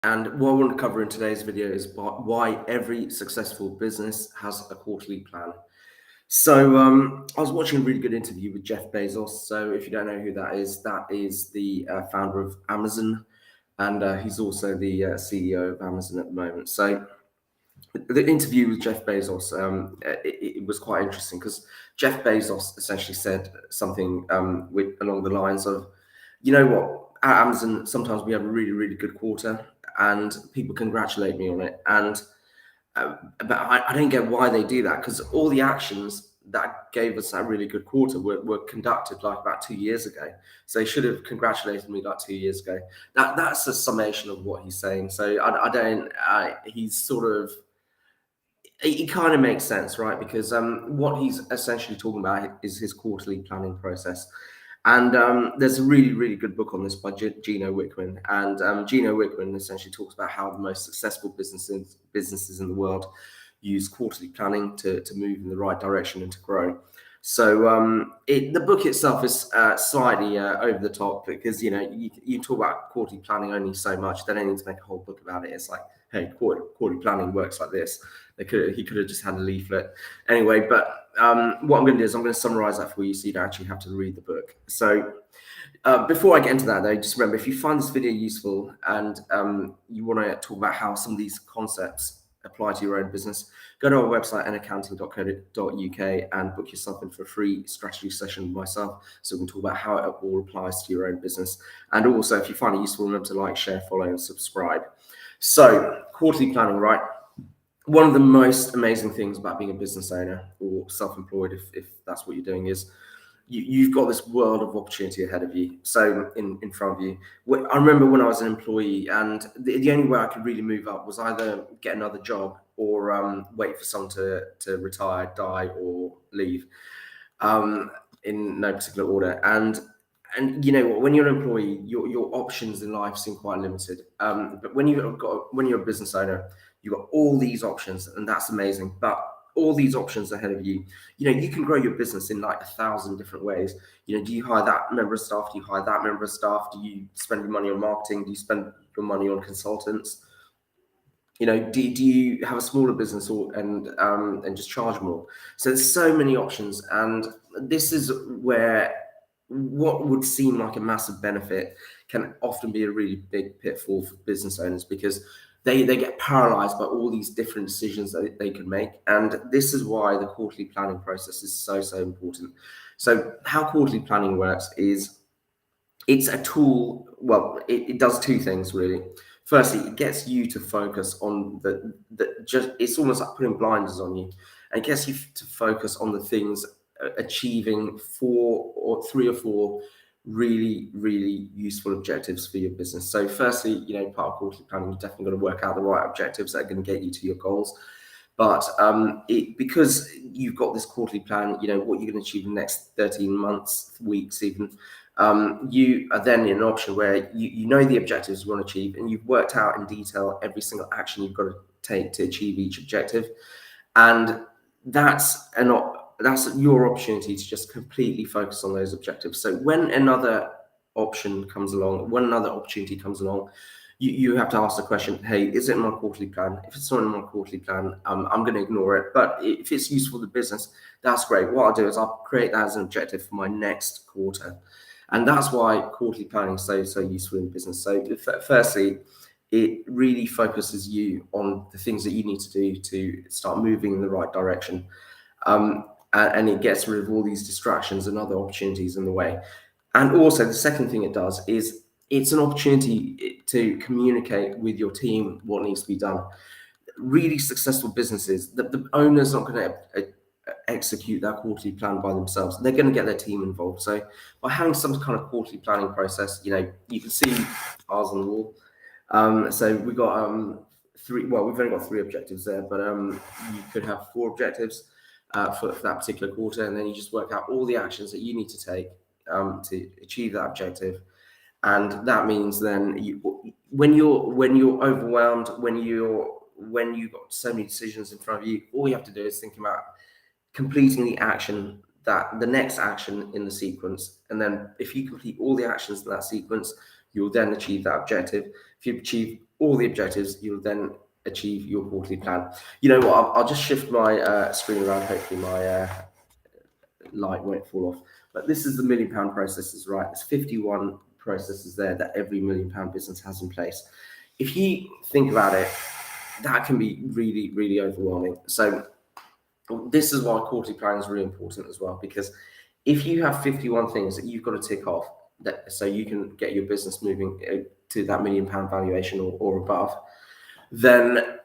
And what I want to cover in today's video is why every successful business has a quarterly plan. So I was watching a really good interview with Jeff Bezos. So if you don't know who that is the founder of Amazon, and he's also the CEO of Amazon at the moment. So the interview with Jeff Bezos, it was quite interesting because Jeff Bezos essentially said something along the lines of, you know what, at Amazon, sometimes we have a really, really good quarter and people congratulate me on it. But I don't get why they do that, because all the actions that gave us that really good quarter were conducted like about 2 years ago. So they should have congratulated me like 2 years ago. That's a summation of what he's saying. So I don't, he's sort of, it kind of makes sense, right? Because what he's essentially talking about is his quarterly planning process. And there's a really, really good book on this by Gino Wickman. And Gino Wickman essentially talks about how the most successful businesses in the world use quarterly planning to move in the right direction and to grow. So the book itself is slightly over the top, because you talk about quarterly planning only so much. They don't need to make a whole book about it. It's like, hey, quarterly planning works like this. He could have just had a leaflet anyway. But what I'm going to do is I'm going to summarize that for you, so you don't actually have to read the book. So before I get into that, though, just remember, if you find this video useful and you want to talk about how some of these concepts apply to your own business, go to our website, naccounting.co.uk, and book yourself in for a free strategy session with myself, so we can talk about how it all applies to your own business. And also, if you find it useful, remember to like, share, follow, and subscribe. So, quarterly planning, right? One of the most amazing things about being a business owner or self-employed, if that's what you're doing, is you've got this world of opportunity ahead of you. So in front of you. I remember when I was an employee, and the only way I could really move up was either get another job or wait for someone to retire, die, or leave, in no particular order. And you know what, when you're an employee, your options in life seem quite limited. But when you're a business owner, you've got all these options, and that's amazing. But all these options ahead of you, you can grow your business in like 1,000 different ways. Do you hire that member of staff? Do you hire that member of staff? Do you spend your money on marketing? Do you spend your money on consultants? Do you have a smaller business and just charge more? So there's so many options, and this is where what would seem like a massive benefit can often be a really big pitfall for business owners, because they get paralyzed by all these different decisions that they could make. And this is why the quarterly planning process is so important. So how quarterly planning works is, it's a tool. Well, it does two things really. Firstly, it gets you to focus on it's almost like putting blinders on you, and it gets you to focus on the things, achieving three or four really, really useful objectives for your business. So firstly, part of quarterly planning, you're definitely going to work out the right objectives that are going to get you to your goals. But because you've got this quarterly plan, what you're going to achieve in the next 13 months, weeks even, you are then in an option where you know the objectives you want to achieve, and you've worked out in detail every single action you've got to take to achieve each objective. And that's your opportunity to just completely focus on those objectives. So when another opportunity comes along, you have to ask the question, hey, is it in my quarterly plan? If it's not in my quarterly plan, I'm going to ignore it. But if it's useful to business, that's great. What I'll do is I'll create that as an objective for my next quarter. And that's why quarterly planning is so useful in business. So firstly, it really focuses you on the things that you need to do to start moving in the right direction. And it gets rid of all these distractions and other opportunities in the way. And also, the second thing it does is it's an opportunity to communicate with your team what needs to be done. Really successful businesses, the owner's not going to execute that quarterly plan by themselves. They're going to get their team involved. So by having some kind of quarterly planning process, you can see ours on the wall. So we've got we've only got 3 objectives there, but you could have 4 objectives for that particular quarter, and then you just work out all the actions that you need to take to achieve that objective. And that means then when you're overwhelmed, when you've got so many decisions in front of you, all you have to do is think about completing the next action in the sequence. And then if you complete all the actions in that sequence, you'll then achieve that objective. If you achieve all the objectives, you'll then achieve your quarterly plan. You know what? I'll just shift my screen around. Hopefully, my light won't fall off. But this is the £1 million processes, right? There's 51 processes there that every £1 million business has in place. If you think about it, that can be really, really overwhelming. So this is why quarterly planning is really important as well, because if you have 51 things that you've got to tick off, so you can get your business moving to that £1 million valuation or above, then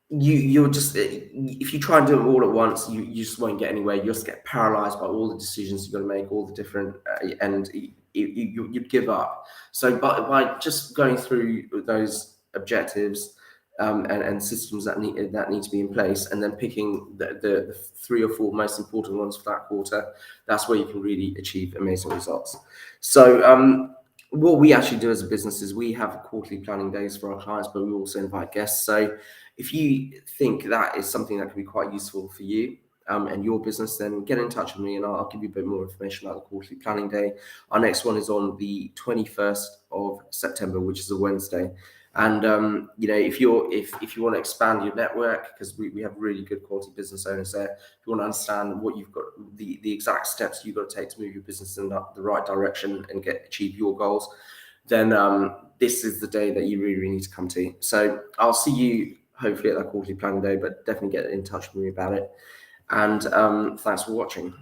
you're just, if you try and do it all at once, you just won't get anywhere. You just get paralyzed by all the decisions you've got to make, all the different, and you'd give up. So by just going through those objectives and systems that need to be in place, and then picking the 3 or 4 most important ones for that quarter, that's where you can really achieve amazing results. So what we actually do as a business is we have quarterly planning days for our clients, but we also invite guests. So if you think that is something that can be quite useful for you and your business, then get in touch with me and I'll give you a bit more information about the quarterly planning day. Our next one is on the 21st of September, which is a Wednesday. And if you want to expand your network, because we have really good quality business owners there, if you want to understand what you've got, the exact steps you've got to take to move your business in the right direction and achieve your goals, then this is the day that you really, really need to come to. So I'll see you hopefully at that quarterly planning day, but definitely get in touch with me about it. And thanks for watching.